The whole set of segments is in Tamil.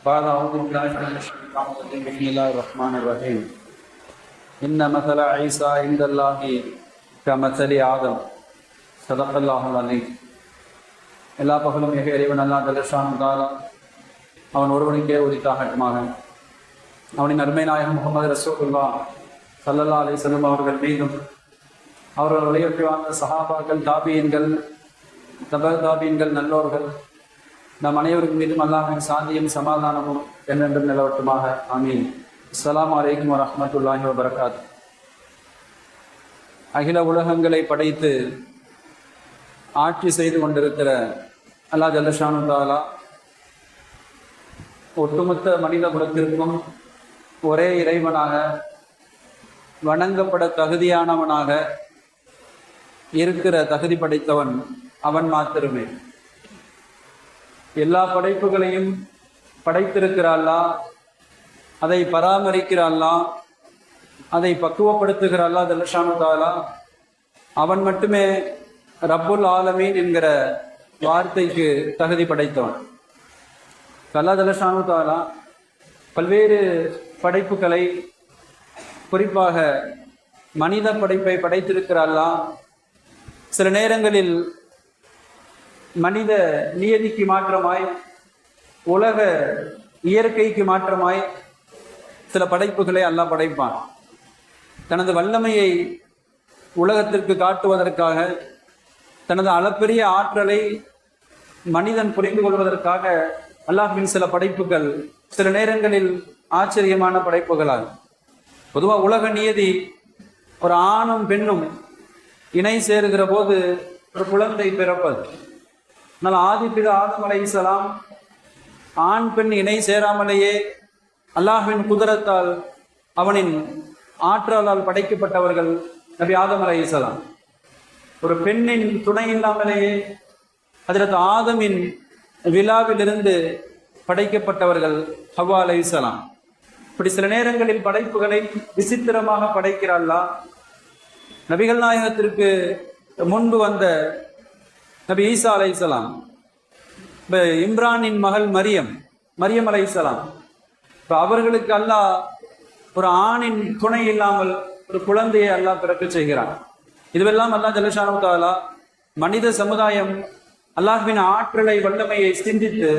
بعد أعوذ بالله من الشيطان الرجيم بسم الله الرحمن الرحيم إن مثل عيسى عند الله كمثل آدم صدق الله العظيم. எல்லா பகலும் மிக இறைவன் அல்லாஹ் ஜல்லஷானு தஆலா அவன் ஒருவனுக்கே உரித்தாகட்டுமாக. அவனின் அருமை நாயகம் முஹம்மது ரசூலுல்லாஹ் ஸல்லல்லாஹு அலைஹி வஸல்லம் அவர்கள் மீதும் அவர்கள் வழியொட்டி வாழ்ந்த சஹாபாக்கள், தாபியீன்கள், தாபியீன்கள், நல்லோர்கள், நம் அனைவருக்கும் மீதும் அல்லாஹ்வின் சாந்தியும் சமாதானமும் என்றென்றும் நிலவட்டுமாக. ஆமீன். அஸ்ஸலாமு அலைக்கும் வரஹ்மத்துல்லாஹி வபரகாத்துஹு. அகில உலகங்களை படைத்து ஆட்சி செய்து கொண்டிருக்கிற அல்லாஹ் ஜல்லஷானு தஆலா ஒட்டுமொத்த மனித குலத்திற்கும் ஒரே இறைவனாக, வணங்கப்பட தகுதியானவனாக இருக்கிற தகுதி படைத்தவன் அவன் மாத்திரமே. எல்லா படைப்புகளையும் படைத்திருக்கிற அல்லாஹ், அதை பராமரிக்கிற அல்லாஹ், அதை பக்குவப்படுத்துகிற அல்லாஹ் ஜல்லஷானு தஆலா அவன் மட்டுமே ரப்புல் ஆலமீன் என்கிற வார்த்தைக்கு தகுதி படைத்தவன். அல்லாஹ் ஜல்லஷானு தஆலா பல்வேறு படைப்புகளை, குறிப்பாக மனித படைப்பை படைத்திருக்கிற அல்லாஹ் சில நேரங்களில் மனித நியதிக்கு மாற்றமாய், உலக இயற்கைக்கு மாற்றமாய் சில படைப்புகளை அல்லாஹ் படைப்பான். தனது வல்லமையை உலகத்திற்கு காட்டுவதற்காக, தனது அளப்பெரிய ஆற்றலை மனிதன் புரிந்து கொள்வதற்காக அல்லாஹ்வின் சில படைப்புகள் சில நேரங்களில் ஆச்சரியமான படைப்புகளாகும். பொதுவாக உலக நியதி ஒரு ஆணும் பெண்ணும் இணை சேருகிற போது ஒரு குழந்தை பிறப்பது. ஆனால் ஆதிபிதா ஆதம் அலைஹிஸ்ஸலாம் ஆண் பெண் இணை சேராமலேயே அல்லாஹ்வின் குதரத்தால், அவனின் ஆற்றலால் படைக்கப்பட்டவர்கள் நபி ஆதம் அலைஹிஸ்ஸலாம். ஒரு பெண்ணின் துணை இல்லாமலேயே ஹஜ்ரத் ஆதமின் விழாவிலிருந்து படைக்கப்பட்டவர்கள் ஹவ்வா அலைஹிஸ்ஸலாம். இப்படி சில நேரங்களில் படைப்புகளை விசித்திரமாக படைக்கிற அல்லாஹ் நபிகள் நாயகத்திற்கு முன்பு வந்த நபி ஈசா அலைஹிஸ்ஸலாம், இம்ரானின் மகள் மரியம் அலைஹிஸ்ஸலாம், இப்போ அவர்களுக்கு அல்லாஹ் ஒரு ஆணின் துணை இல்லாமல் ஒரு குழந்தையை அல்லாஹ் பிறக்க செய்கிறான். இதுவெல்லாம் அல்லாஹ் ஜல்லஷானு தஆலா மனித சமுதாயம் அல்லாஹ்வின் ஆற்றலை, வல்லமையை சிந்தித்து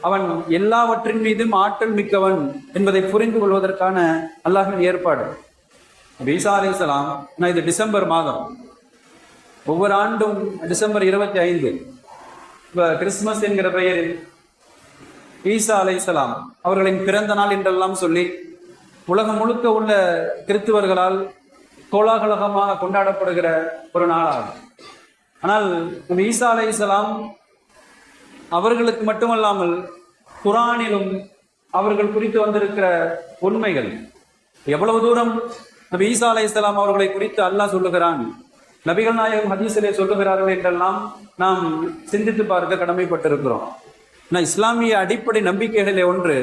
அவன் எல்லாவற்றின் மீதும் ஆற்றல் மிக்கவன் என்பதை புரிந்து கொள்வதற்கான அல்லாஹ்வின் ஏற்பாடு. ஈசா அலைஹிஸ்ஸலாம், இது டிசம்பர் மாதம், ஒவ்வொரு ஆண்டும் டிசம்பர் 25 கிறிஸ்துமஸ் என்கிற பெயரில் ஈசா அலைஹிஸ்ஸலாம் அவர்களின் பிறந்த நாள் என்றெல்லாம் சொல்லி உலகம் முழுக்க உள்ள கிறிஸ்துவர்களால் கோலாகலமாக கொண்டாடப்படுகிற ஒரு நாளாகும். ஆனால் ஈசா அலைஹிஸ்ஸலாம் அவர்களுக்கு மட்டுமல்லாமல் குர்ஆனிலும் அவர்கள் குறித்து வந்திருக்கிற உண்மைகள் எவ்வளவு தூரம் நபி ஈசா அலைஹிஸ்ஸலாம் அவர்களை குறித்து அல்லாஹ் சொல்லுகிறான், நபிகள் நாயகம் ஹதீஸிலே சொல்லுகிறார்கள் என்றெல்லாம் நாம் சிந்தித்து பார்க்க கடமைப்பட்டிருக்கிறோம். ஆனால் இஸ்லாமிய அடிப்படை நம்பிக்கைகளிலே ஒன்று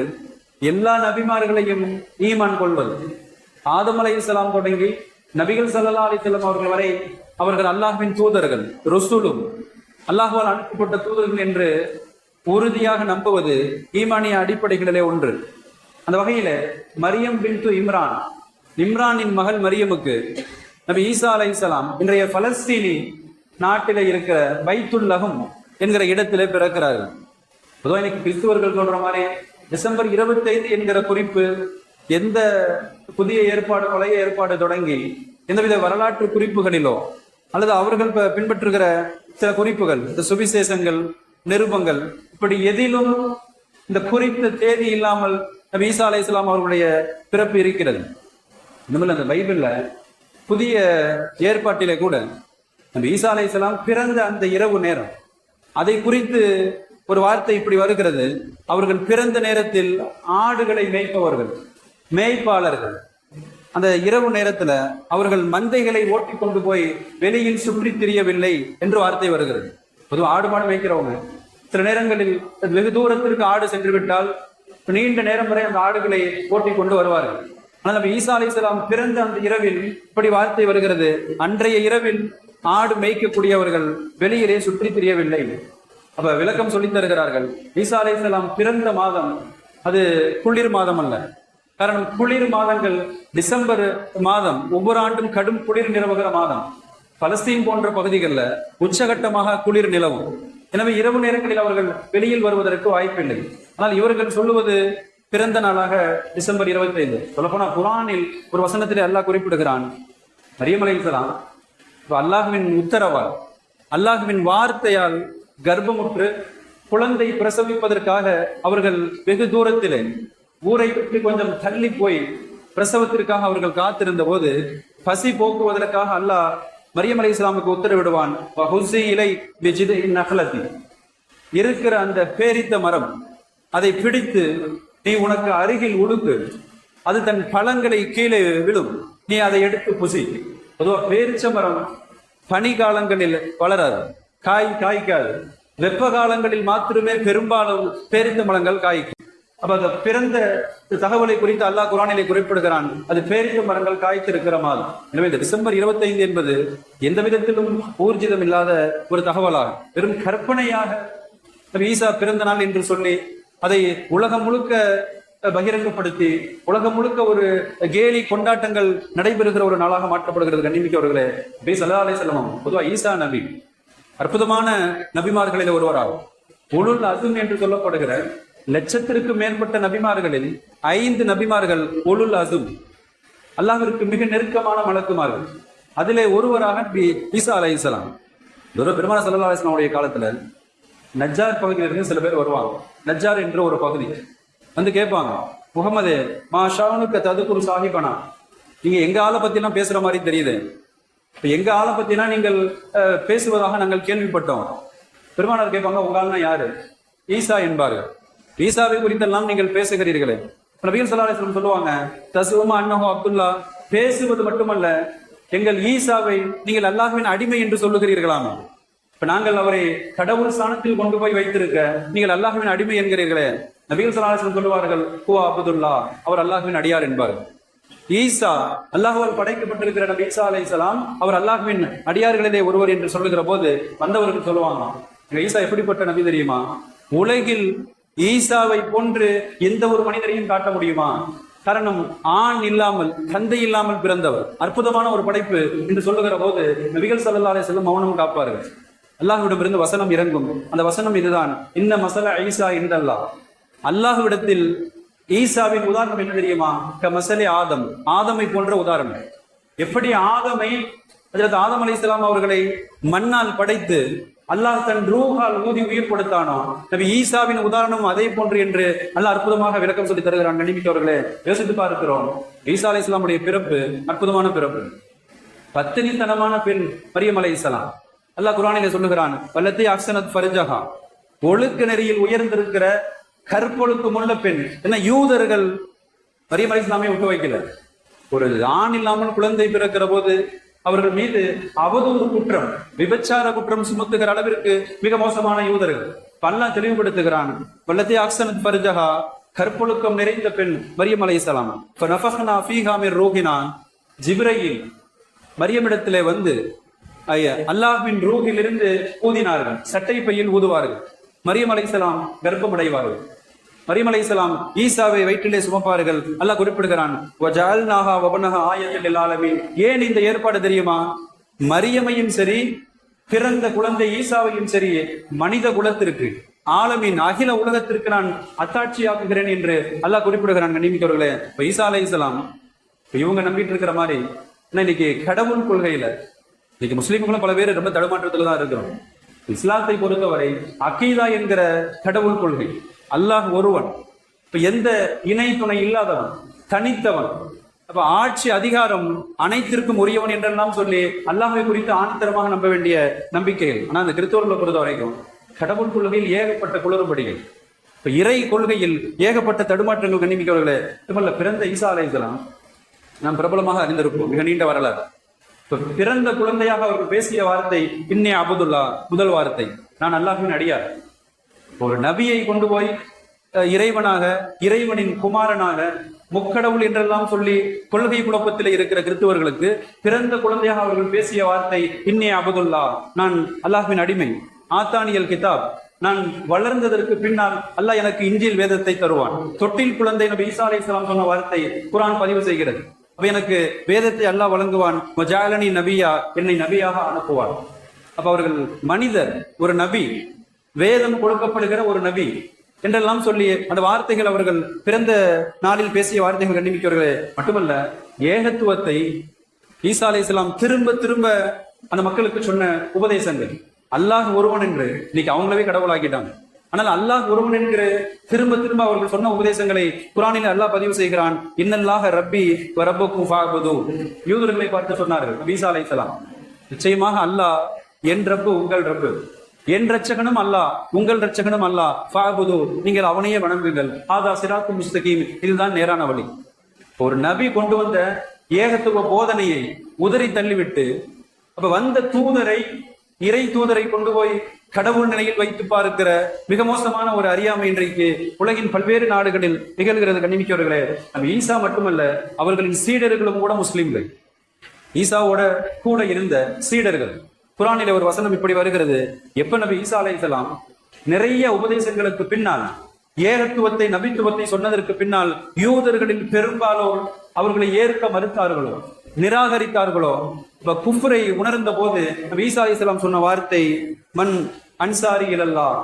எல்லா நபிமார்களையும் ஈமான் கொள்வது. ஆதம் அலைஹிஸ்ஸலாம் தொடங்கி நபிகள் ஸல்லல்லாஹு அலைஹி வஸல்லம் அவர்கள் வரை அவர்கள் அல்லாஹ்வின் தூதர்கள், ரசூலும், அல்லாஹ்வால் அனுப்பப்பட்ட தூதர்கள் என்று உறுதியாக நம்புவது ஈமானிய அடிப்படைகளிலே ஒன்று. அந்த வகையில மரியம் பின்து இம்ரானின் மகள் மரியமுக்கு நபி ஈசா அலைஹிஸ்ஸலாம் இன்றைய பலஸ்தீனி நாட்டில இருக்கிற பைத்துல் லஹம் என்கிற இடத்திலே பிறக்கிறார்கள். பொதுவாக இன்னைக்கு கிறிஸ்துவர்கள் சொல்ற மாதிரி டிசம்பர் 25 என்கிற குறிப்பு எந்த புதிய ஏற்பாடு, பழைய ஏற்பாடு தொடங்கி எந்தவித வரலாற்று குறிப்புகளிலோ அல்லது அவர்கள் பின்பற்றுகிற சில குறிப்புகள், இந்த சுவிசேஷங்கள், நிருபங்கள், இப்படி எதிலும் இந்த குறித்த தேதி இல்லாமல் நபி ஈசா அலைஹிஸ்ஸலாம் அவர்களுடைய பிறப்பு இருக்கிறது. இனிமேல் அந்த பைபிள்ல புதிய ஏற்பாட்டிலே கூட நபி ஈசா அலைஹிஸ்ஸலாம் பிறந்த அந்த இரவு நேரம், அதை குறித்து ஒரு வார்த்தை இப்படி வருகிறது, அவர்கள் பிறந்த நேரத்தில் ஆடுகளை மேய்ப்பவர்கள், மேய்ப்பாளர்கள் அந்த இரவு நேரத்துல அவர்கள் மந்தைகளை ஓட்டி கொண்டு போய் வெளியில் சுற்றி திரியவில்லை என்று வார்த்தை வருகிறது. பொதுவாக ஆடு மாடு மேய்க்கிறவங்க சில நேரங்களில் வெகு தூரத்திற்கு ஆடு சென்று விட்டால் நீண்ட நேரம் வரை அந்த ஆடுகளை ஓட்டி கொண்டு வருவார்கள். ஆனால் நபி ஈசா அலைஹிஸ்ஸலாம் பிறந்த அந்த இரவில் இப்படி வார்த்தை வருகிறது, அன்றைய இரவில் ஆடு மேய்க்கக்கூடியவர்கள் வெளியிலே சுற்றி திரியவில்லை. அப்ப விளக்கம் சொல்லி தருகிறார்கள். ஈசா அலைஹிஸ்ஸலாம் பிறந்த மாதம் அது குளிர் மாதம் அல்ல. காரணம், குளிர் மாதங்கள் டிசம்பர் மாதம் ஒவ்வொரு ஆண்டும் கடும் குளிர் நிலவுகிற மாதம். பலஸ்தீன் போன்ற பகுதிகளில் உச்சகட்டமாக குளிர் நிலவும். எனவே இரவு நேரங்களில் அவர்கள் வெளியில் வருவதற்கு வாய்ப்பில்லை. ஆனால் இவர்கள் சொல்லுவது பிறந்த நாளாக டிசம்பர் 25. சொல்லப்போனா குரானில் ஒரு வசனத்திலே அல்லாஹ் குறிப்பிடுகிறான், மரியம் அலைஹிஸ்ஸலாம் அல்லாஹ்வின் உத்தரவால், அல்லாஹ்வின் வார்த்தையால் கர்ப்பமுற்று குழந்தை பிரசவிப்பதற்காக அவர்கள் வெகு தூரத்திலே ஊரை விட்டு கொஞ்சம் தள்ளி போய் பிரசவத்திற்காக அவர்கள் காத்திருந்த போது பசி போக்குவதற்காக அல்லாஹ் மரியம் அலைஹிஸ்ஸலாமுக்கு உத்தரவிடுவான், இருக்கிற அந்த பேரித்த மரம் அதை பிடித்து நீ உனக்கு அருகில் உடுக்கு, அது தன் பழங்களை கீழே விழும், நீ அதை எடுத்து புசி. பொதுவாக பேரிச்ச மரம் பனி காலங்களில் வளராது, காய்க்காது. வெப்ப காலங்களில் மாத்திரமே பெரும்பாலும் பேரித்த மரங்கள் காய்க்கும். அப்ப அந்த பிறந்த தகவலை குறித்து அல்லாஹ் குரானிலே குறிப்பிடுகிறான், அது பேரித்த மரங்கள் காய்த்திருக்கிற மாதம். எனவே இந்த டிசம்பர் 25 என்பது எந்த விதத்திலும் ஊர்ஜிதம் இல்லாத ஒரு தகவலாகும். வெறும் கற்பனையாக ஈசா பிறந்த நாள் என்று சொல்லி அதை உலகம் முழுக்க பகிரங்கப்படுத்தி உலகம் முழுக்க ஒரு கேலி கொண்டாட்டங்கள் நடைபெறுகிற ஒரு நாளாக மாற்றப்படுகிறது. கண்ணிமிக்கவர்களே, ஸல்லல்லாஹு அலைஹி வஸல்லம் பொதுவாக ஈசா நபி அற்புதமான நபிமார்களில் ஒருவராகும். உலுல் அஸும் என்று சொல்லப்படுகிற லட்சத்திற்கு மேற்பட்ட நபிமார்களில் 5 நபிமார்கள் உலுல் அஸும், அல்லாஹ்விற்கு மிக நெருக்கமான மலக்குமார்கள். அதிலே ஒருவராக ஈசா அலைஹிஸ்ஸலாம். பெருமானார் ஸல்லல்லாஹு அலைஹி வஸல்லம் உடைய காலத்துல நஜ்ஜார் பகுதியிலிருந்து சில பேர் வருவாங்க. நஜ்ஜார் என்ற ஒரு பகுதி வந்து கேட்பாங்க, முகமதே மா ஷானுக்கு ததுக்குரு சாஹிபனா, நீங்க எங்க ஆளை பத்தி எல்லாம் பேசுற மாதிரி தெரியுது, இப்ப எங்க ஆளை பத்தினா நீங்கள் பேசுவதாக நாங்கள் கேள்விப்பட்டோம். பெருமானார் கேட்பாங்க, உங்க ஆள்னா யாரு? ஈசா என்பார்கள். ஈசாவை குறித்தெல்லாம் நீங்கள் பேசுகிறீர்களே. நபிகள் ஸல்லல்லாஹு அலைஹி வஸல்லம் சொல்லுவாங்க, தஸ்வுமா அன்னஹு அப்துல்லா, பேசுவது மட்டுமல்ல, எங்கள் ஈசாவை நீங்கள் அல்லாஹ்வின் அடிமை என்று சொல்லுகிறீர்களாமா? இப்ப நாங்கள் அவரை கடவுள் ஸ்தானத்தில் கொண்டு போய் வைத்திருக்க நீங்கள் அல்லாஹ்வின் அடிமை என்கிறீர்களே. நபிகள் ஸல்லல்லாஹு அலைஹி வஸல்லம் சொல்லுவார்கள், ஹுவ அப்துல்லா, அவர் அல்லாஹ்வின் அடியார் என்பார்கள். ஈசா அல்லாஹ்வால் படைக்கப்பட்டிருக்கிற நபி ஈசா அலைஹிஸ்ஸலாம் அவர் அல்லாஹ்வின் அடியார்களிலே ஒருவர் என்று சொல்லுகிற போது வந்தவர்கள் சொல்லுவாங்க, ஈசா எப்படிப்பட்ட நபி தெரியுமா? உலகில் ஈசாவை போன்று எந்த ஒரு மனிதரையும் காட்ட முடியுமா? காரணம், ஆண் இல்லாமல் தந்தை இல்லாமல் பிறந்தவர், அற்புதமான ஒரு படைப்பு என்று சொல்லுகிற போது நபிகள் ஸல்லல்லாஹு அலைஹி வஸல்லம் மௌனம் காப்பார்கள். அல்லாஹ்விடமிருந்து வசனம் இறங்கும். அந்த வசனம் இதுதான், இன்ன மஸல ஈசா இன்தல்லாஹ். அல்லாஹ்விடத்தில் ஈசாவின் உதாரணம் என்ன தெரியுமா? கமஸலி ஆதம், ஆதமை போன்ற உதாரணம். எப்படி ஆதமை, ஹஜ்ரத் ஆதம் அலைஹிஸ்ஸலாம் அவர்களை மண்ணால் படைத்து அல்லாஹ் தன் ரூஹால் ஊதி உயிர் கொடுத்தானோ, நபி ஈசாவின் உதாரணம் அதே போன்று என்று அல்லாஹ் அற்புதமாக விளக்கம் சொல்லி தருகிறான். கண்ணிமிக்கவர்களே, யோசித்து பார்க்கிறோம், ஈசா அலைஹிஸ்ஸலாமுடைய பிறப்பு அற்புதமான பிறப்பு. பத்தினித்தனமான பெண் மரியம் அலைஹிஸ்ஸலாம். அல்லாஹ் குர்ஆனிலே சொல்லுகிறான், வல்லத்தி அஹ்ஸனத் ஃபர்ஜஹா, ஒழுக்க நெறியில் உயர்ந்திருக்கிற கற்பொழுக்கம் உள்ள பெண். என்ன, யூதர்கள் மரியம் அலைஹிஸ்ஸலாமை விட்டு வைக்கல. ஒரு ஆண் இல்லாமல் குழந்தை பிறக்கிற போது அவர்கள் மீது அவதூறு குற்றம், விபச்சார குற்றம் சுமத்துகிற அளவிற்கு மிக மோசமான யூதர்கள். அல்லாஹ் தெளிவுபடுத்துகிறான், வல்லத்தி அஹ்ஸனத் ஃபர்ஜஹா, கற்பொழுக்கம் நிறைந்த பெண் மரியம் அலைஹிஸ்ஸலாம். ஃபனஃபஹ்னா ஃபீஹா மிர் ரூஹினா, ஜிப்ரீல் மரியமிடத்திலே வந்து அல்லாஹ்வின் ரூஹில் இருந்து ஊதினார்கள், சட்டை பையில் ஊதுவார்கள். மரியம் அலைஹிஸ்ஸலாம் கர்ப்பமடைவார்கள். மரியம் அலைஹிஸ்ஸலாம் ஈசாவை வயிற்றிலே சுமப்பார்கள். அல்லாஹ் குறிப்பிடுகிறான், வஜஅல்நாஹா வபனஹா ஆயத்தல் லில் ஆலமீன். ஏன் இந்த ஏற்பாடு தெரியுமா? மரியமையும் சரி, பிறந்த குழந்தை ஈசாவையும் சரி, மனித குலத்திற்கு, ஆலமீன் அகில உலகத்திற்கு நான் அத்தாட்சியாக்குகிறேன் என்று அல்லாஹ் குறிப்பிடுகிறான். கண்ணிமிக்கவர்களே, ஈசா அலைஹிஸ்ஸலாம் இவங்க நம்பிட்டு இருக்கிற மாதிரி இன்னைக்கு கடவுள் கொள்கையில இன்னைக்கு முஸ்லீம்களும் பல பேர் ரொம்ப தடுமாற்றத்துல தான் இருக்கிறோம். இஸ்லாத்தை பொறுத்தவரை அகீதா என்கிற கடவுள் கொள்கை, அல்லாஹ் ஒருவன், இப்ப எந்த இணை துணை இல்லாதவன், தனித்தவன், அப்ப ஆட்சி அதிகாரம் அனைத்திற்கும் உரியவன் என்றெல்லாம் சொல்லி அல்லாஹை குறித்து ஆணித்தரமாக நம்ப வேண்டிய நம்பிக்கைகள். ஆனா அந்த கிறிஸ்தவர்களை பொறுத்த வரைக்கும் கடவுள் கொள்கையில் ஏகப்பட்ட குளறுபடிகள், இப்ப இறை கொள்கையில் ஏகப்பட்ட தடுமாற்றங்கள். கண்ணிமிக்கவர்களே, இதுமல்ல பிறந்த ஈசா அலைஹிஸ்ஸலாம் நாம் பிரபலமாக அறிந்திருப்போம், மிக நீண்ட வரலாறு. பிறந்த குழந்தையாக அவர்கள் பேசிய வார்த்தை இன்னே அபதுல்லா, முதல் வார்த்தை, நான் அல்லாஹ்வின் அடியார். ஒரு நபியை கொண்டு போய் இறைவனாக, இறைவனின் குமாரனாக, முக்கடவுள் என்றெல்லாம் சொல்லி கொள்கை குழப்பத்தில் இருக்கிற கிறிஸ்துவர்களுக்கு பிறந்த குழந்தையாக அவர்கள் பேசிய வார்த்தை இன்னே அபதுல்லா, நான் அல்லாஹ்வின் அடிமை. ஆத்தானியல் கிதாப், நான் வளர்ந்ததற்கு பின்னால் அல்லாஹ் எனக்கு இன்ஜில் வேதத்தை தருவான். தொட்டில் குழந்தை நபி ஈசா அலைஹிஸ்ஸலாம் சொன்ன வார்த்தை குர்ஆன் பதிவு செய்கிறது. அப்ப எனக்கு வேதத்தை அல்லாஹ் வழங்குவான். வஜஅலனி நபியா, என்னை நபியாக அனுப்புவான். அப்ப அவர்கள் மனிதர், ஒரு நபி, வேதம் கொடுக்கப்படுகிற ஒரு நபி என்றெல்லாம் சொல்லி அந்த வார்த்தைகள் அவர்கள் பிறந்த நாளில் பேசிய வார்த்தைகள் கண்டிப்பார்களே மட்டுமல்ல, ஏகத்துவத்தை ஈசா அலைஹிஸ்ஸலாம் திரும்ப திரும்ப அந்த மக்களுக்கு சொன்ன உபதேசங்கள். அல்லாஹ் ஒருவன் என்று இன்னைக்கு அவங்களவே கடவுளாக்கிட்டாங்க. ஆனால் அல்லாஹ் ஒருவன் என்று திரும்ப திரும்ப அவர்கள் சொன்ன உபதேசங்களை குர்ஆனில் அல்லாஹ் பதிவு செய்கிறான். இன்னல்லாஹ ரப்பி வ ரப்புக்கும் ஃபஅபுது. யூதர்களை பார்த்து சொன்னார்கள் ஈசா அலைஹிஸ்ஸலாம், நிச்சயமாக அல்லாஹ் என் ரப்பு, உங்கள் ரப்பு, என் ரட்சகனும் அல்லாஹ், உங்கள் ரட்சகனும் அல்லாஹ், ஃபஅபுது, நீங்கள் அவனையே வணங்குங்கள். ஆதா சிராத்துல் முஸ்தகீம், இதுதான் நேரான வழி. ஒரு நபி கொண்டு வந்த ஏகத்துவ போதனையை உதறி தள்ளிவிட்டு அப்ப வந்த தூதரை, இறை தூதரை கொண்டு போய் கடவுள் நிலையில் வைத்து பார்க்கிற மிக மோசமான ஒரு அறியாமை இன்றைக்கு உலகின் பல்வேறு நாடுகளில் நிகழ்கிறது. கண்ணிமிக்கவர்களே, நம்ம ஈசா மட்டுமல்ல, அவர்களின் சீடர்களும் கூட முஸ்லிம்கள். ஈசாவோட கூட இருந்த சீடர்கள். குர்ஆனிலே ஒரு வசனம் இப்படி வருகிறது. எப்ப நபி ஈசா அலைஹிஸ்ஸலாம் நிறைய உபதேசங்களுக்கு பின்னால், ஏகத்துவத்தை, நபித்துவத்தை சொன்னதற்கு பின்னால் யூதர்களில் பெரும்பாலோர் அவர்களை ஏற்க மறுத்தார்களோ, நிராகரித்தார்களோ, இப்ப குஃப்ரை உணர்ந்த போது ஈசா அலைஹிஸ்ஸலாம் சொன்ன வார்த்தை, மன் அன்சாரி இலல்லாஹ்,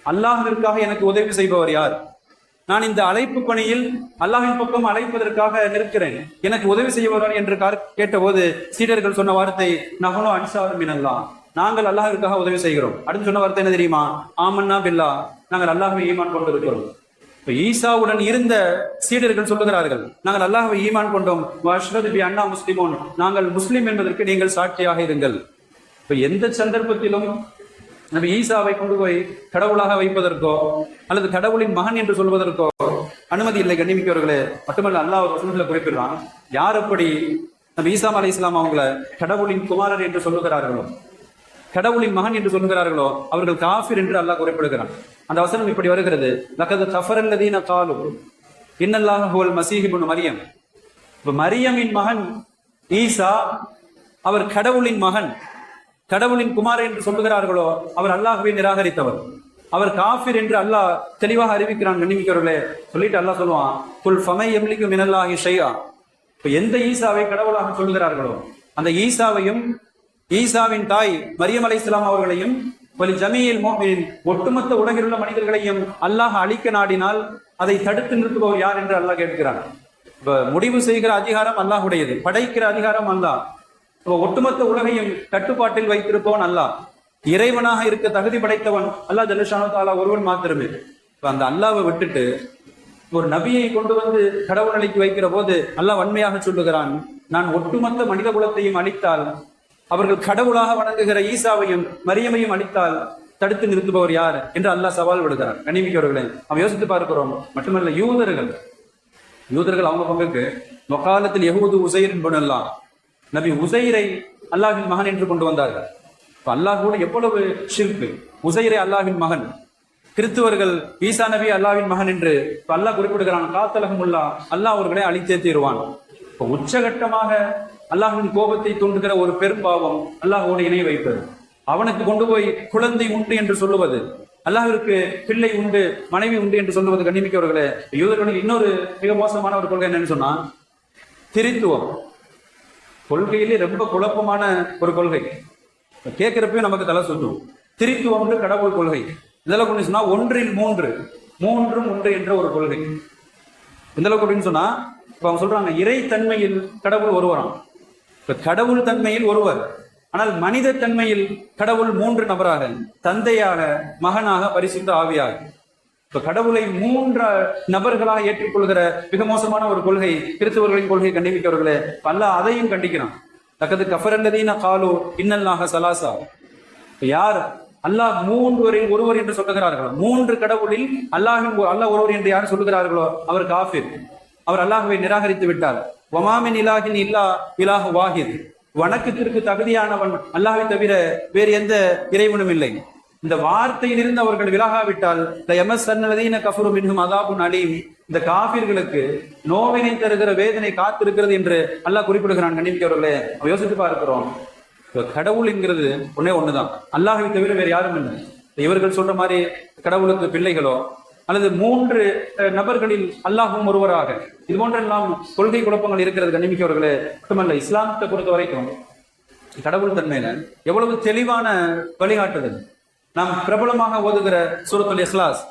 அல்லாஹ்விற்காக எனக்கு உதவி செய்பவர் யார்? நான் இந்த அழைப்பு பணியில் அல்லாஹ்வின் பக்கம் அழைப்பதற்காக நிற்கிறேன், எனக்கு உதவி செய்பவர் என்று கேட்டபோது சீடர்கள் சொன்ன வார்த்தை, நஹ்னு அன்சாரு மினல்லாஹ், நாங்கள் அல்லாஹ்விற்காக உதவி செய்கிறோம். அடுத்து சொன்ன வார்த்தை என்ன தெரியுமா? ஆமன்னா பில்லாஹ், நாங்கள் அல்லாஹ்வை ஈமான் கொண்டிருக்கிறோம். இப்ப ஈசாவுடன் இருந்த சீடர்கள் சொல்லுகிறார்கள், நாங்கள் அல்லாஹ்வை ஈமான் கொண்டோம். வஅஷ்ஹது பி அன்னா முஸ்லிமூன், நாங்கள் முஸ்லிம் என்பதற்கு நீங்கள் சாட்சியாக இருங்கள். இப்ப எந்த சந்தர்ப்பத்திலும் நபி ஈசாவை கொண்டு போய் கடவுளாக வைப்பதற்கோ அல்லது கடவுளின் மகன் என்று சொல்வதற்கோ அனுமதி இல்லை. கண்ணிமிக்கவர்களே, மட்டுமல்ல, அல்லாஹ் ஒரு வசனத்துல குறிப்பிடுறான், யார் அப்படி நபி ஈசா அலைஹிஸ்ஸலாம் அவங்கள கடவுளின் குமாரர் என்று சொல்லுகிறார்களோ, கடவுளின் மகன் என்று சொல்லுகிறார்களோ, அவர்கள் காஃபிர் என்று அல்லாஹ் குறிப்பிடுகிறான். அந்த வசனம் இப்படி வருகிறது, லகத் கஃபரல்லதீன காலு இன்னல்லாஹ ஹுவல் மஸீஹ் இப்னு மரியம். இப்ப மரியமின் மகன் ஈசா, அவர் கடவுளின் மகன், கடவுளின் குமாரர் என்று சொல்லுகிறார்களோ, அவர் அல்லாஹ்வை நிராகரித்தவர், அவர் காஃபிர் என்று அல்லாஹ் தெளிவாக அறிவிக்கிறான். கண்ணிமிக்கவர்களே, சொல்லிட்டு அல்லாஹ் சொல்லுவான், குல் ஃபமை யம்லிகு மினல்லாஹி ஷைஆ. இப்ப எந்த ஈசாவை கடவுளாக சொல்லுகிறார்களோ, அந்த ஈசாவையும், ஈசாவின் தாய் மரியம் அலைஹிஸ்ஸலாம் அவர்களையும், வலி ஜமீஇல் முஃமினீன், ஒட்டுமொத்த உலகில் உள்ள மனிதர்களையும் அல்லாஹ் அழிக்க நாடினால் அதை தடுத்து நிறுத்துபவர் யார் என்று அல்லாஹ் கேட்கிறான். இப்ப முடிவு செய்கிற அதிகாரம் அல்லாஹ்வுடையது, படைக்கிற அதிகாரம் அல்லாஹ். ஒட்டுமொத்த உலகையும் கட்டுப்பாட்டில் வைத்திருப்பவன் அல்லாஹ். இறைவனாக இருக்க தகுதி படைத்தவன் அல்லாஹ் ஜல்லஷானு தஆலா ஒருவன் மாத்திரமே. அந்த அல்லாஹ்வை விட்டுட்டு ஒரு நபியை கொண்டு வந்து கடவுள் நிலைக்கு வைக்கிற போது அல்லாஹ் வன்மையாக சொல்லுகிறான், நான் ஒட்டுமொத்த மனித குலத்தையும் அழித்தால், அவர்கள் கடவுளாக வணங்குகிற ஈசாவையும் மரியமையும் அழித்தால் தடுத்து நிறுத்துபவர் யார் என்று அல்லாஹ் சவால் விடுகிறார். கண்ணிமிக்கவர்களே, அவன் யோசித்து பார்க்கிறோம். மட்டுமல்ல, யூதர்கள் அவங்க பங்குக்கு வகாலத்தில் யஹூது உஸைர் இப்னுல்லாஹ், நபி உஸைரை அல்லாஹ்வின் மகன் என்று கொண்டு வந்தார்கள். இப்ப அல்லாஹ் கூட எவ்வளவு ஷிர்க். உஸைரை அல்லாஹ்வின் மகன், கிறிஸ்துவர்கள் ஈசா நபி அல்லாஹ்வின் மகன் என்று அல்லாஹ் குறிப்பிடுகிறான். காத்தலகமுல்லா, அல்லாஹ் அவர்களை அழித்தே தீருவான். இப்ப உச்சகட்டமாக அல்லாஹ்வின் கோபத்தை தூண்டுகிற ஒரு பெரும்பாவம் அல்லாஹ்வோடு இணை வைப்பது, அவனுக்கு கொண்டு போய் குழந்தை உண்டு என்று சொல்லுவது, அல்லாஹ்விற்கு பிள்ளை உண்டு, மனைவி உண்டு என்று சொல்லுவது. கண்ணிமிக்கவர்களே, யூதர்களில் இன்னொரு மிக மோசமான ஒரு கொள்கை என்னன்னு சொன்னா திரித்துவம். கொள்கையிலே ரொம்ப குழப்பமான ஒரு கொள்கை. கேட்கிறப்பயும் நமக்கு தலை சுற்றும். திரித்துவம் கடவுள் கொள்கை. இதெல்லாம் கொண்டு சொன்னா ஒன்றில் மூன்றும் ஒன்று என்ற ஒரு கொள்கை. இந்த அளவுக்கு அப்படின்னு சொன்னா, இப்ப அவங்க சொல்றாங்க இறை தன்மையில் கடவுள் ஒருவராம். இப்ப கடவுள் தன்மையில் ஒருவர், ஆனால் மனித தன்மையில் கடவுள் மூன்று நபராக, தந்தையாக, மகனாக, பரிசுத்த ஆவியாக. இப்ப கடவுளை மூன்று நபர்களாக ஏற்றுக்கொள்கிற மிக மோசமான ஒரு கொள்கை கிறிஸ்தவர்களின் கொள்கை. கண்டிப்பிக்கவர்களே, அல்லாஹ் அதையும் கண்டிக்கிறான். லகத் கஃபரல்லதீன காலு இன்னல்லாஹ ஸலாஸா. யார் அல்லாஹ் மூன்றுவரில் ஒருவர் என்று சொல்லுகிறார்களோ, மூன்று கடவுளில் அல்லாஹ் ஒருவர் என்று யார் சொல்லுகிறார்களோ அவர் காஃபிர், அவர் அல்லாஹ்வை நிராகரித்து விட்டார். வமாமின் இலாஹின் இல்லா இலாஹு வாஹித், வணக்கத்திற்கு தகுதியானவன் அல்லாஹ்வை தவிர வேறு எந்த இறைவனும் இல்லை. இந்த வார்த்தையிலிருந்து அவர்கள் விலகாவிட்டால் கஃபரு மின்ஹும் அதாபுன் அலீம், இந்த காஃபிர்களுக்கு நோவினை தருகிற வேதனை காத்திருக்கிறது என்று அல்லாஹ் குறிப்பிடுகிறான். கண்டிப்பார்களே, யோசித்து பார்க்கிறோம். கடவுள் என்கிறது ஒன்னே ஒண்ணுதான், அல்லாஹ்வை தவிர வேறு யாரும் இல்லை. இவர்கள் சொல்ற மாதிரி கடவுளுக்கு பிள்ளைகளோ அல்லது 3 நபர்களில் அல்லாஹும் ஒருவராக, இது போன்றெல்லாம் கொள்கை குழப்பங்கள் இருக்கிறது கண்ணிமிக்கவர்களே. மட்டுமல்ல, இஸ்லாமத்தை பொறுத்த வரைக்கும் கடவுள் தன்மையில எவ்வளவு தெளிவான வழிகாட்டுதல். நாம் பிரபலமாக ஓதுகிற சூரத்துல் இக்லாஸ்,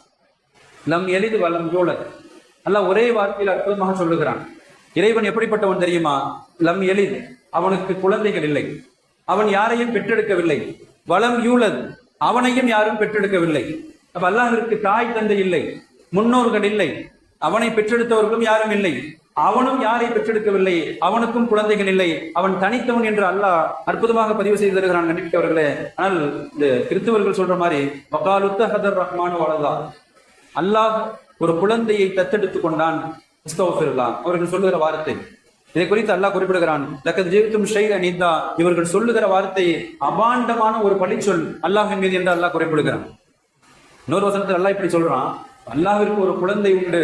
லம் எலிது வலம் யூலத், அல்லாஹ் ஒரே வார்த்தையில் அற்புதமாக சொல்லுகிறான். இறைவன் எப்படிப்பட்டவன் தெரியுமா? லம் எலித், அவனுக்கு குழந்தைகள் இல்லை, அவன் யாரையும் பெற்றெடுக்கவில்லை. வலம் யூலத், அவனையும் யாரும் பெற்றெடுக்கவில்லை. அப்ப அல்லாஹ்விற்கு தாய் தந்தை இல்லை, முன்னோர்கள் இல்லை, அவனை பெற்றெடுத்தவர்களும் யாரும் இல்லை, அவனும் யாரை பெற்றெடுக்கவில்லை, அவனுக்கும் குழந்தைகள் இல்லை, அவன் தனித்தவன் என்று அல்லாஹ் அற்புதமாக பதிவு செய்து தருகிறான் கண்டிப்பார்களே. ஆனால் இந்த கிறிஸ்தவர்கள் சொல்ற மாதிரி வகாலுத்த ஹதர் ரஹ்மான் வலதா, அல்லாஹ் ஒரு குழந்தையை தத்தெடுத்துக் கொண்டான், அவர்கள் சொல்லுகிற வார்த்தை. இதை குறித்து அல்லாஹ் குறிப்பிடுகிறான், லக்கத் ஜீவித்தும் ஷைஅன் இதா, இவர்கள் சொல்லுகிற வார்த்தை அபாண்டமான ஒரு பழிச்சொல் அல்லாஹ்வின் மீது என்று அல்லாஹ் குறிப்பிடுகிறான். இன்னொரு வசனத்தில் அல்லாஹ் இப்படி சொல்றான், அல்லாஹ்விற்கு ஒரு குழந்தை உண்டு,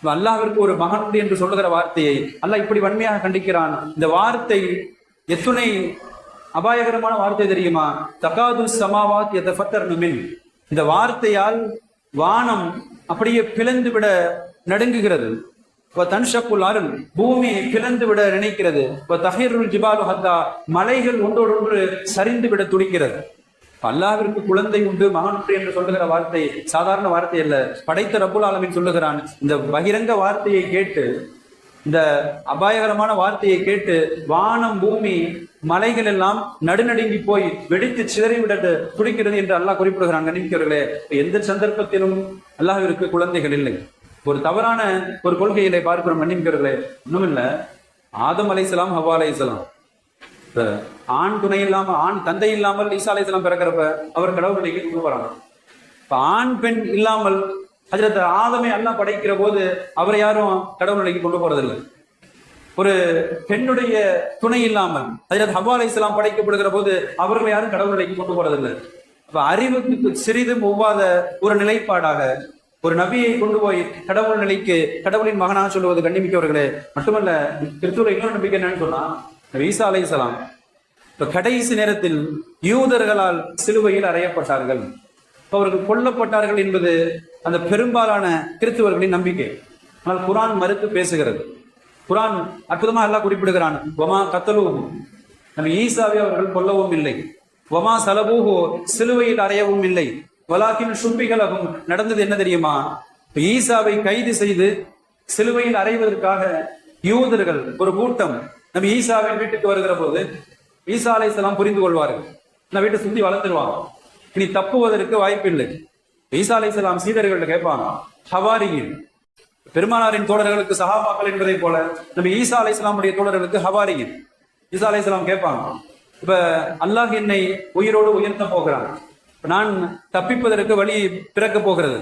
அல்லாஹ்விற்கு ஒரு மகன் உண்டு என்று சொல்லுகிற வார்த்தையை அல்லாஹ் இப்படி வன்மையாக கண்டிக்கிறான். இந்த வார்த்தை எத்துணை அபாயகரமான வார்த்தை தெரியுமா? தகாது சமாவாத் யதஃபத்தர்னு மின், இந்த வார்த்தையால் வானம் அப்படியே பிளந்து விட நடுங்குகிறது. தன்ஷக்குல் அருள், பூமி பிளந்து விட நினைக்கிறது. தஹீருல் ஜிபாலு ஹத்தா, மலைகள் ஒன்றோடு ஒன்று சரிந்து விட துடிக்கிறது. அல்லாஹ்விற்கு குழந்தை உண்டு, மகன் உண்டு என்று சொல்லுகிற வார்த்தை சாதாரண வார்த்தை அல்ல. படைத்த ரப்புல் ஆலமீன் சொல்லுகிறான், இந்த பகிரங்க வார்த்தையை கேட்டு, இந்த அபாயகரமான வார்த்தையை கேட்டு வானம் பூமி மலைகள் எல்லாம் நடுநடுங்கி போய் வெடித்து சிதறிவிட துடிக்கிறது என்று அல்லாஹ் குறிப்பிடுகிறான். கண்ணிமிக்கவர்களே, எந்த சந்தர்ப்பத்திலும் அல்லாஹ்விற்கு குழந்தைகள் இல்லை. ஒரு தவறான ஒரு கொள்கையிலே பார்க்கிறோம் கண்ணிமிக்கவர்களே. ஒண்ணுமில்ல, ஆதம் அலைஹிஸ்ஸலாம் ஹவ்வா அலைஹிஸ்ஸலாம் ஆண் துணை இல்லாமல், ஆண் தந்தை இல்லாமல் ஈசா அலைஹிஸ்ஸலாம் பிறக்கிறப்ப அவர் கடவுள் நிலைக்கு கொண்டு வராங்க. இப்ப ஆண் பெண் இல்லாமல் ஹஜ்ரத் ஆதமை அல்லாஹ் படைக்கிற போது அவரை யாரும் கடவுள் நிலைக்கு கொண்டு போறதில்லை. ஒரு பெண்ணுடைய துணை இல்லாமல் ஹஜ்ரத் ஹவ்வா அலைஹிஸ்ஸலாம் படைக்கப்படுகிற போது அவர்களை யாரும் கடவுள் நிலைக்கு கொண்டு போறதில்லை. அப்ப அறிவுக்கு சிறிதும் ஒவ்வாத ஒரு நிலைப்பாடாக ஒரு நபியை கொண்டு போய் கடவுள் நிலைக்கு கடவுளின் மகனாக சொல்லுவது கண்ணிமிக்கவர்களே. மட்டுமல்ல, கிறிஸ்துவ இன்னொரு நம்பிக்கை என்னன்னு சொன்னா, ஈசா அலைஹிஸ்ஸலாம் இப்ப கடைசி நேரத்தில் யூதர்களால் சிலுவையில் அறையப்பட்டார்கள், அவர்கள் கொல்லப்பட்டார்கள் என்பது அந்த பெரும்பாலான கிறிஸ்துவர்களின் நம்பிக்கை. ஆனால் குர்ஆன் மறுத்து பேசுகிறது. குர்ஆன் அற்புதமாக அல்லாஹ் குறிப்பிடுகிறான், வமா கத்தலூஹு, நபி ஈசாவை அவர்கள் கொல்லவும் இல்லை, வமா சலபூஹு, சிலுவையில் அறையவும் இல்லை, வலாக்கின் சுப்பிகளகும், நடந்தது என்ன தெரியுமா? ஈசாவை கைது செய்து சிலுவையில் அறைவதற்காக யூதர்கள் ஒரு கூட்டம் நம்ம ஈசாவின் வீட்டுக்கு வருகிற போது ஈசா அலைஹிஸ்ஸலாம் புரிந்து கொள்வார்கள், நம்ம வீட்டை சுத்தி வளர்த்துருவாங்க, இனி தப்புவதற்கு வாய்ப்பில்லை. ஈசா அலைஹிஸ்ஸலாம் சீடர்கள்ட்ட கேட்பாங்க, ஹவாரியின் பெருமானாரின் தோழர்களுக்கு சஹாபாக்கள் என்பதை போல நம்ம ஈசா அலைஹிஸ்ஸலாமுடைய தோழர்களுக்கு ஹவாரியின். ஈசா அலைஹிஸ்ஸலாம் கேட்பாங்க, இப்ப அல்லாஹ் என்னை உயிரோடு உயர்த்த போகிறான், நான் தப்பிப்பதற்கு வழி பிறக்க போகிறது,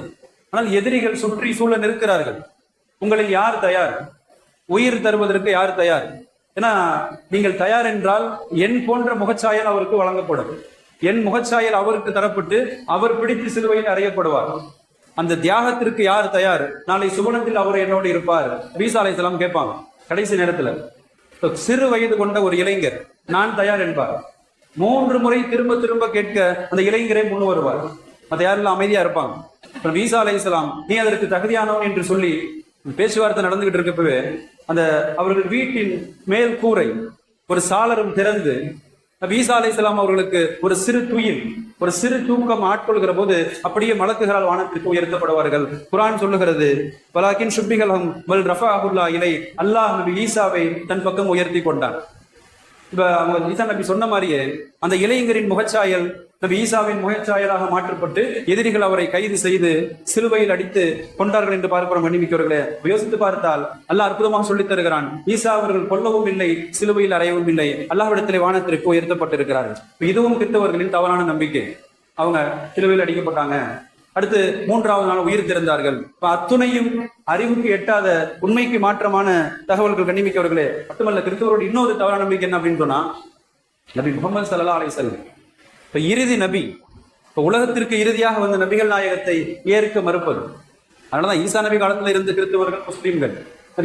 ஆனால் எதிரிகள் சுற்றி சூழ நிற்கிறார்கள், உங்களில் யார் தயார்? உயிர் தருவதற்கு யார் தயார்? ஏன்னா நீங்கள் தயார் என்றால் என் போன்ற முகச்சாயல் அவருக்கு வழங்கப்படும், என் முகச்சாயல் அவருக்கு தரப்பட்டு அவர் பிடித்து சிலுவையில் அறையப்படுவார். அந்த தியாகத்திற்கு யார் தயார்? நாளை சுவனத்தில் அவர் என்னோடு இருப்பார். ஈசா அலைஹிஸ்ஸலாம் கேட்பாங்க. கடைசி நேரத்துல சிறு வயது கொண்ட ஒரு இளைஞர் நான் தயார் என்பார். 3 முறை திரும்ப திரும்ப கேட்க அந்த இளைஞரை முன் வருவார். மற்ற யாரெல்லாம் அமைதியா இருப்பாங்க. ஈசா அலைஹிஸ்ஸலாம் நீ அதற்கு தகுதியானவன் என்று சொல்லி பேச்சுவார்த்தை நடந்துகிட்டு இருக்கப்பவே அந்த அவர்கள் வீட்டின் மேல் கூரை ஒரு சாளரம் திறந்து ஈசா அலைஹிஸ்ஸலாம் அவர்களுக்கு ஒரு சிறு துயில், ஒரு சிறு தூக்கம் ஆட்கொள்கிற போது அப்படியே மலக்குகளால் வானத்திற்கு உயர்த்தப்படுவார்கள். குர்ஆன் சொல்லுகிறது, வலாக்கின் சுப்பிகளஹும் வல் ரஃபஅஹுல்லாஹ் இலை, அல்லாஹ் நபி ஈசாவை தன் பக்கம் உயர்த்தி கொண்டான். இப்ப அவங்க ஈசா நபி சொன்ன மாதிரியே அந்த இளைஞரின் முகச்சாயல் நபி ஈசாவின் முகச்சாயலாக மாற்றப்பட்டு எதிரிகள் அவரை கைது செய்து சிலுவையில் அடித்து கொண்டார்கள் என்று பார்க்கிறோம். மன்னிமிக்கவர்களே, யோசித்து பார்த்தால் அல்லாஹ் அற்புதமாக சொல்லித் தருகிறான், ஈசா அவர்கள் கொல்லவும் இல்லை, சிலுவையில் அறையவும் இல்லை, அல்லாஹ்விடத்திலே வானத்திற்கு உயர்த்தப்பட்டிருக்கிறார்கள். இதுவும் கிறிஸ்தவர்களின் தவறான நம்பிக்கை. அவங்க சிலுவையில் அடிக்கப்பட்டாங்க, அடுத்து 3வது நாள் உயிர் திறந்தார்கள். அத்துணையும் அறிவுக்கு எட்டாத உண்மைக்கு மாற்றமான தகவல்கள் கண்ணிமிக்கவர்களே. மட்டுமல்ல, கிறிஸ்தவரோட இன்னொரு தவறான நம்பிக்கை என்ன அப்படின்னு சொன்னா, நபி முஹம்மது ஸல்லல்லாஹு அலைஹி வஸல்லம் இப்ப இறுதி நபி, இப்ப உலகத்திற்கு இறுதியாக வந்த நபிகள் நாயகத்தை ஏற்க மறுப்பது. அதனாலதான் ஈசா நபி காலத்துல இருந்த கிறிஸ்தவர்கள் முஸ்லீம்கள்,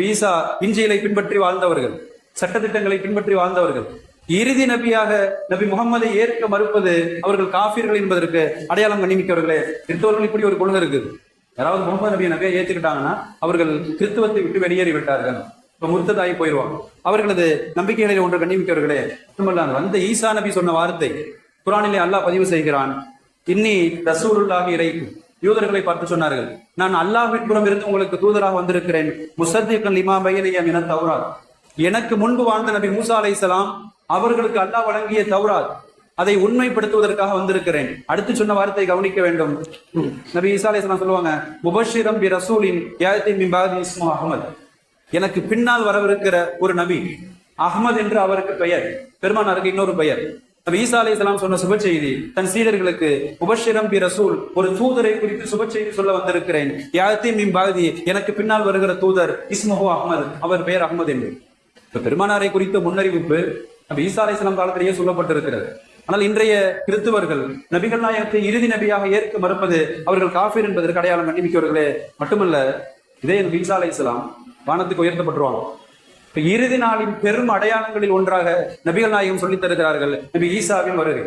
ஈசா இஞ்சியலை பின்பற்றி வாழ்ந்தவர்கள், சட்டத்திட்டங்களை பின்பற்றி வாழ்ந்தவர்கள், இறுதி நபியாக நபி முகம்மதை ஏற்க மறுப்பது அவர்கள் காஃபிர்கள் என்பதற்கு அடையாளம் கண்ணிமிக்கவர்களே. கிறிஸ்தவர்கள் இப்படி ஒரு கொள்கை இருக்குது. யாராவது முகமது நபியை ஏற்றுக்கிட்டாங்கன்னா அவர்கள் கிறிஸ்துவத்தை விட்டு வெளியேறி விட்டார்கள், இப்ப முர்த்ததாகி போயிடுவாங்க. அவர்களது நம்பிக்கைகளில் ஒன்று கண்ணிமிக்கவர்களே. மட்டுமல்லாது வந்த ஈசா நபி சொன்ன வார்த்தை குர்ஆனிலே அல்லாஹ் பதிவு செய்கிறான், இன்னி ரசூலுல்லாஹி இலைக்கும். யூதர்களை பார்த்து சொன்னார்கள், நான் அல்லாஹ்வின் புறம் இருந்து உங்களுக்கு தூதராக வந்திருக்கிறேன். முஸத்திகன் லிமா பைனய மினத் தௌராத். எனக்கு முன்பு வாழ்ந்த நபி மூசா அலைஹிஸ்ஸலாம் அவர்களுக்கு அல்லாஹ் வழங்கிய தௌராத் அதை உண்மைப்படுத்துவதற்காக வந்திருக்கிறேன். அடுத்து சொன்ன வார்த்தை கவனிக்க வேண்டும். நபி ஈசா அலைஹிஸ்ஸலாம் சொல்லுவாங்க, முபஷ்ஷிரம் பி ரசூலின் யாத்தி மின் பாதி இஸ்மு அஹ்மத். எனக்கு பின்னால் வரவிருக்கிற ஒரு நபி அஹ்மத் என்று அவருக்கு பெயர், பெருமானாருக்கு இன்னொரு பெயர். நபி ஈசா அலைஹிஸ்ஸலாம் சொன்ன சுப செய்தி தன் சீடர்களுக்கு, முபஷ்ஷிரம் பி ரசூல், ஒரு தூதரை குறித்து சுப செய்தி சொல்ல வந்திருக்கிறேன். யாத்தி மின் பாதி, எனக்கு பின்னால் வருகிற தூதர் இஸ்முஹு அஹ்மத், அவர் பெயர் அஹ்மத் என்று. இப்ப பெருமானாரை குறித்த முன்னறிவிப்பு நபி ஈசா அலைஹிஸ்ஸலாம் காலத்திலேயே சொல்லப்பட்டிருக்கிறது. ஆனால் இன்றைய கிறிஸ்துவர்கள் நபிகள் நாயகத்தை இறுதி நபியாக ஏற்க மறுப்பது அவர்கள் காஃபிர் என்பதற்கு அடையாளம் கண்ணிமிக்கவர்களே. மட்டுமல்ல, இதே நபி ஈசா அலைஹிஸ்ஸலாம் வானத்துக்கு உயர்த்தப்பட்டுருவாங்க. இப்ப இறுதி நாளின் பெரும் அடையாளங்களில் ஒன்றாக நபிகள் நாயகம் சொல்லித் தருகிறார்கள், நபி ஈசாவின் வருகை.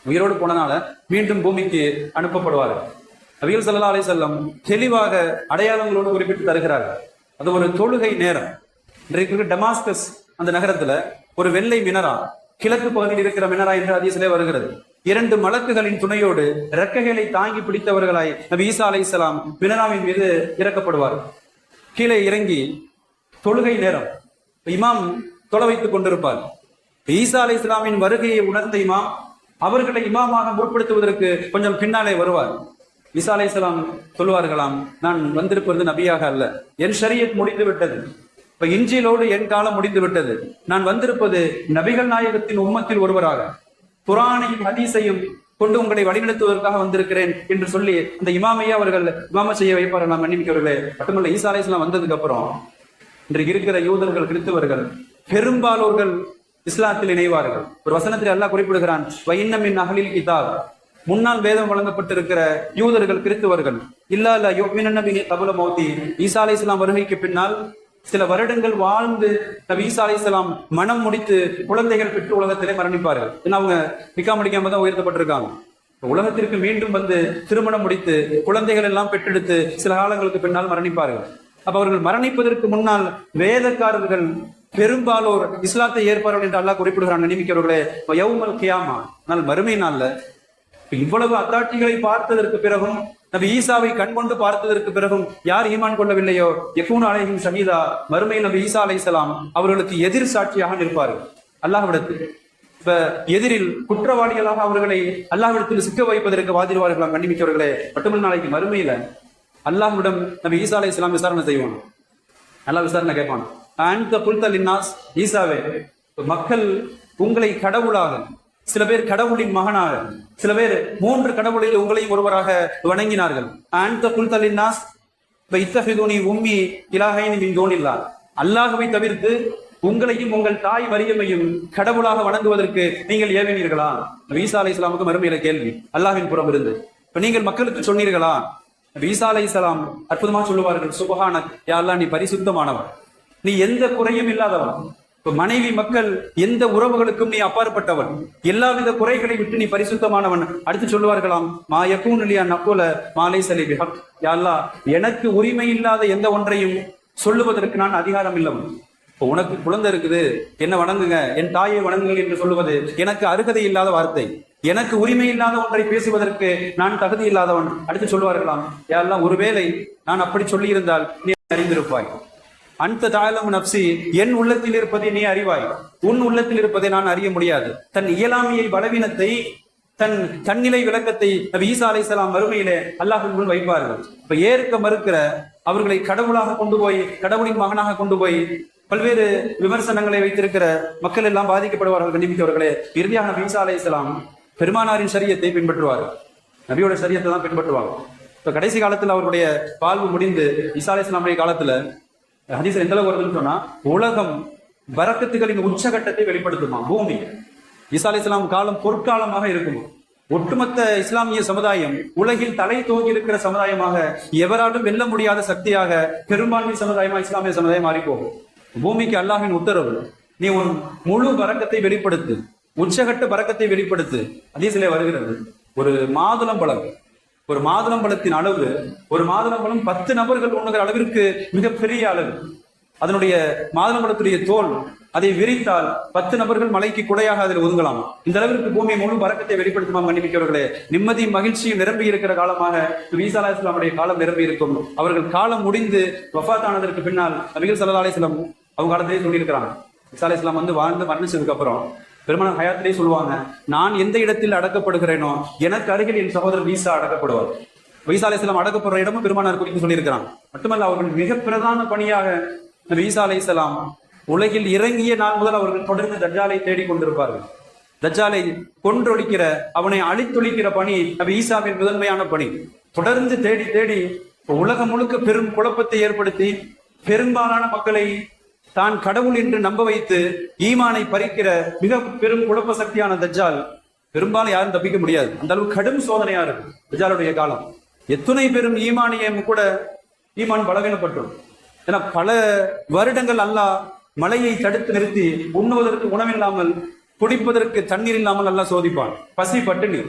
உயிரோடு போனனால மீண்டும் பூமிக்கு அனுப்பப்படுவார்கள். நபிகள் ஸல்லல்லாஹு அலைஹி வஸல்லம் தெளிவாக அடையாளங்களோடு குறிப்பிட்டு தருகிறார்கள். அது ஒரு தொழுகை நேரம். இன்றைக்கு டமாஸ்கஸ் அந்த நகரத்துல ஒரு வெள்ளை மினரா, கிழக்கு பகுதியில் இருக்கிற மினரா என்று ஹதீஸிலே வருகிறது. 2 மலக்குகளின் துணையோடு ரெக்கைகளை தாங்கி பிடித்தவர்களாய் நபி ஈசா அலைஹிஸ்ஸலாம் மினராவின் மீது இறக்கப்படுவார். கீழே இறங்கி தொழுகை நேரம் இமாம் தொலை வைத்துக் கொண்டிருப்பார். ஈசா அலைஹிஸ்ஸலாமின் வருகையை உணர்ந்த இமாம் அவர்களை இமாமாக முற்படுத்துவதற்கு கொஞ்சம் பின்னாலே வருவார். ஈசா அலைஹிஸ்ஸலாம் சொல்லுவார்களாம், நான் வந்திருப்பது நபியாக அல்ல, என் ஷரியத் முடிந்து விட்டது, இப்ப இன்ஜீலோடு என் காலம் முடிந்து விட்டது, நான் வந்திருப்பது நபிகள் நாயகத்தின் உம்மத்தில் ஒருவராக குர்ஆனையும் ஹதீஸையும் கொண்டு உங்களை வழிநடத்துவதற்காக வந்திருக்கிறேன் என்று சொல்லி அந்த இமாமையை அவர்கள் இமாம செய்ய வைப்பார்கள். மன்னிமிக்கவர்களே. மட்டுமல்ல, ஈசா அலைஹிஸ்ஸலாம் வந்ததுக்கு அப்புறம் இன்றைக்கு இருக்கிற யூதர்கள் கிறிஸ்தவர்கள் பெரும்பாலோர்கள் இஸ்லாத்தில் இணைவார்கள். ஒரு வசனத்தில் அல்லாஹ் குறிப்பிடுகிறான், வஇன்ன மின் அஹ்லில் கிதாப், முன்னால் வேதம் வழங்கப்பட்டிருக்கிற யூதர்கள் கிறிஸ்தவர்கள் இல்லா லா யுமினன பிஹி கப்ல மௌதி, ஈசா அலைஹிஸ்ஸலாம் வருகைக்கு பின்னால் சில வருடங்கள் வாழ்ந்து நபி ஈசா அலைஹிஸ்ஸலாம் மனம் முடித்து குழந்தைகள் பெற்று உலகத்திலே மரணிப்பார்கள். ஏன்னா அவங்க நிக்கா முடிக்காம தான் உயர்த்தப்பட்டிருக்காங்க. உலகத்திற்கு மீண்டும் வந்து திருமணம் முடித்து குழந்தைகள் எல்லாம் பெற்றெடுத்து சில காலங்களுக்கு பின்னால் மரணிப்பார்கள். அப்ப அவர்கள் மரணிப்பதற்கு முன்னால் வேதக்காரர்கள் பெரும்பாலோர் இஸ்லாத்தை ஏற்பார்கள் என்று அல்லாஹ் குறிப்பிடுகிறான். நியமிக்கிறவர்களே, யௌமல் கியாமா, நாள் மறுமை நாள்ல இவ்வளவு அத்தாட்சிகளை பார்த்ததற்கு பிறகும், நபி ஈசாவை கண்கொண்டு பார்த்ததற்கு பிறகும் யார் ஈமான் கொள்ளவில்லையோ, யகூனு அலைஹிம் ஷஹீதா, மறுமையில் நபி ஈசா அலைஹிஸ்ஸலாம் அவர்களுக்கு எதிர் சாட்சியாக நிற்பார்கள் அல்லாஹ்விடத்தில். இப்ப எதிரில் குற்றவாளிகளாக அவர்களை அல்லாஹ்விடத்தில் சிக்க வைப்பதற்கு வாதிடுவார்களாம். கண்ணிமிக்கவர்களே, மட்டுமல்ல, நாளைக்கு மறுமையில அல்லாஹ்விடம் நபி ஈசா அலைஹிஸ்ஸலாம் விசாரணை செய்வான். அல்லாஹ் விசாரணை கேட்பான், அன்த குல்த லின்னாஸ், ஈசாவே, மக்கள் உங்களை கடவுளாக, சில பேர் கடவுளின் மகனாக, சில பேர் 3 கடவுளில் உங்களையும் ஒருவராக வணங்கினார்கள். அன்த குல்த லின்னாஸ் இத்தஹிதுனி உம்மி இலாஹைனி மின் தூனில்லாஹ், அல்லாஹ்வை தவிர்த்து உங்களையும் உங்கள் தாய் மரியமையும் கடவுளாக வணங்குவதற்கு நீங்கள் ஏவினீர்களா? நபி ஈசா அலைஹிஸ்ஸலாமுக்கு மறுமையில கேள்வி அல்லாஹ்வின் புறம் இருந்து. இப்ப நீங்கள் மக்களுக்கு சொன்னீர்களா? நபி ஈசா அலைஹிஸ்ஸலாம் அற்புதமாக சொல்லுவார்கள், சுப்ஹானக், யா அல்லாஹ், நீ பரிசுத்தமானவன், நீ எந்த குறையும் இல்லாதவன். இப்ப மனைவி மக்கள் எந்த உறவுகளுக்கும் நீ அப்பாற்பட்டவன், எல்லாவித குறைகளை விட்டு நீ பரிசுத்தமானவன். அடுத்து சொல்லுவார்களாம், மா யகூனு லி அன் அக்கூல மா லைஸ லி பிஹக், யா அல்லாஹ், எனக்கு உரிமை இல்லாத எந்த ஒன்றையும் சொல்லுவதற்கு நான் அதிகாரம் இல்லவன். இப்போ உனக்கு குழந்தை இருக்குது, என்ன வணங்குங்க, என் தாயை வணங்குங்கள் என்று சொல்லுவது எனக்கு அருகதை இல்லாத வார்த்தை, எனக்கு உரிமை இல்லாத ஒன்றை பேசுவதற்கு நான் தகுதி இல்லாதவன். அடுத்து சொல்வார்களாம், யா அல்லாஹ், ஒருவேளை நான் அப்படி சொல்லி இருந்தால் நீ அறிந்திருப்பாய். அந்த தாயலம் நப்சி, என் உள்ளத்தில் இருப்பதை நீ அறிவாய், உன் உள்ளத்தில் இருப்பதை நான் அறிய முடியாது. தன் இயலாமையை, பலவீனத்தை, தன் தன்னிலை விளக்கத்தை நபி ஈசா அலைஹிஸ்ஸலாம் மறுமையிலே அல்லாஹ்வின் முன் வைப்பார்கள். இப்ப ஏற்க மறுக்கிற அவர்களை கடவுளாக கொண்டு போய், கடவுளின் மகனாக கொண்டு போய் பல்வேறு விமர்சனங்களை வைத்திருக்கிற மக்கள் எல்லாம் பாதிக்கப்படுவார்கள். கண்டிப்பித்தவர்களே, இறுதியாக நபி ஈசா அலைஹிஸ்ஸலாம் பெருமானாரின் ஷரியத்தை பின்பற்றுவார்கள், நபியோட ஷரியத்தை தான் பின்பற்றுவாங்க. இப்ப கடைசி காலத்தில் அவர்களுடைய வாழ்வு முடிந்து ஈசா அலைஹிஸ்ஸலாமுடைய காலத்துல ஹதீஸ் எந்த அளவு வருதுன்னு சொன்னா, உலகம் பரக்கத்துகளின் உச்சகட்டத்தை வெளிப்படுத்துமா பூமி. ஈசா அலைஹிஸ்ஸலாம் காலம் பொற்காலமாக இருக்குமா. ஒட்டுமொத்த இஸ்லாமிய சமுதாயம் உலகில் தலை தோங்கி இருக்கிற சமுதாயமாக, எவராலும் வெல்ல முடியாத சக்தியாக பெரும்பான்மை சமுதாயமா இஸ்லாமிய சமுதாயம் மாறி போகும். பூமிக்கு அல்லாஹ்வின் உத்தரவு, நீ உன் முழு பரக்கத்தை வெளிப்படுத்து, உச்சகட்ட பரக்கத்தை வெளிப்படுத்து. ஹதீஸிலே வருகிறது, ஒரு மாதுளம்பழம், ஒரு மாதுளம்பழத்தின் அளவு, ஒரு மாதுளம்பழம் 10 நபர்கள் உண்ணுகிற அளவிற்கு மிகப்பெரிய அளவு. அதனுடைய மாதுளம்பழத்துடைய தோல் அதை விரித்தால் 10 நபர்கள் மலைக்கு குடையாக அதில் ஒதுங்கலாம். இந்த அளவிற்கு பூமி முழு பரக்கத்தை வெளிப்படுத்துமா மன்னிமிக்கவர்களே. நிம்மதி மகிழ்ச்சியும் நிரம்பி இருக்கிற காலமாக ஈசா அலைஹிஸ்ஸலாமுடைய காலம் நிரம்பி இருக்கும். அவர்கள் காலம் முடிந்து வஃபாத் ஆனதற்கு பின்னால் நபிகள் ஸல்லல்லாஹு அலைஹி வஸல்லம் அவங்க காலத்திலேயே சொல்லியிருக்கிறாங்க. ஈசா அலைஹிஸ்ஸலாம் வந்து வாழ்ந்து மரணிச்சதுக்கு அப்புறம் பெருமான ஹயாத்திலேயே சொல்லுவாங்க, நான் எந்த இடத்தில் அடக்கப்படுகிறேனோ எனக்கு அருகில் என் சகோதரர் ஈசா அடக்கப்படுவார். ஈசா அலைஹிஸ்ஸலாம் அடக்கப்படுற இடமும் பெருமானார் குறித்து சொல்லியிருக்கிறாங்க. மட்டுமல்ல, அவர்கள் மிக பிரதான பணியாக நபி ஈசா அலைஹிஸ்ஸலாம் உலகில் இறங்கிய நாள் முதல் அவர்கள் தொடர்ந்து தஜ்ஜாலை தேடிக் கொண்டிருப்பார்கள். தஜ்ஜாலை கொன்றொழிக்கிற, அவனை அழித்தொழிக்கிற பணி நபி ஈசாவின் முதன்மையான பணி. தொடர்ந்து தேடி தேடி உலகம் முழுக்க பெரும் குழப்பத்தை ஏற்படுத்தி பெரும்பாலான மக்களை தான் கடவுள் என்று நம்ப வைத்து ஈமானை பறிக்கிற மிக பெரும் குழப்ப சக்தியான தஜ்ஜால் பெரும்பாலும் யாரும் தப்பிக்க முடியாது. அந்த அளவுக்கு கடும் சோதனையா இருக்கு தஜ்ஜாலுடைய காலம். எத்துணை பெரும் ஈமானியம் கூட ஈமான் பலவீனப்பட்டோம். ஏன்னா பல வருடங்கள் அல்லாஹ் மழையை தடுத்து நிறுத்தி உண்ணுவதற்கு உணவில்லாமல், குடிப்பதற்கு தண்ணீர் இல்லாமல் நல்லா சோதிப்பான். பசி பட்டினி,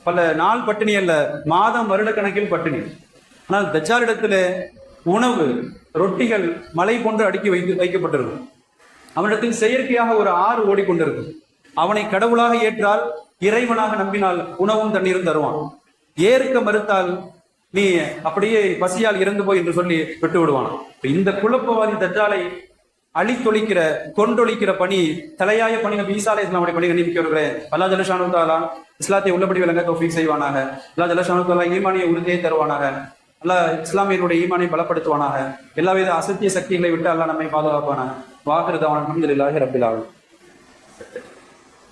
பல நாள் பட்டினி அல்ல, மாதம் வருட கணக்கில் பட்டினி. ஆனால் தஜ்ஜாலிடத்துல உணவு, ரொட்டிகள் மலை போன்று அடுக்கி வைக்கப்பட்டிருக்கும். அவனிடத்தில் செயற்கையாக ஒரு ஆறு ஓடிக்கொண்டிருக்கும். அவனை கடவுளாக ஏற்றால், இறைவனாக நம்பினால் உணவும் தண்ணீரும் தருவான். ஏற்க மறுத்தால் நீ அப்படியே பசியால் இறந்து போய் என்று சொல்லி விட்டு விடுவான். இந்த குழப்பவாதி தஜ்ஜாலை அழித்தொழிக்கிற, கொண்டொழிக்கிற பணி, தலையாய பணி நபி ஈசா அலைஹிஸ்ஸலாமுடைய பணி. கண்ணியமிக்கவர்களே, அல்லாஹ் ஜல்ல ஷானஹு தஆலா இஸ்லாத்தை உள்ளபடி விளங்க தௌஃபீக் செய்வானாக. அல்லாஹ் ஜல்ல ஷானஹு தஆலா ஈமானிய உறுதியை தருவானாக. அல்லாஹ் இஸ்லாமியனுடைய ஈமானை பலப்படுத்துவானாக. எல்லாவித அசத்திய சக்திகளை விட்டு அல்லாஹ் நம்மை பாதுகாப்பானாக. வாஹிரு தஅவானா அல்ஹம்துலில்லாஹி ரப்பில் ஆலமீன்.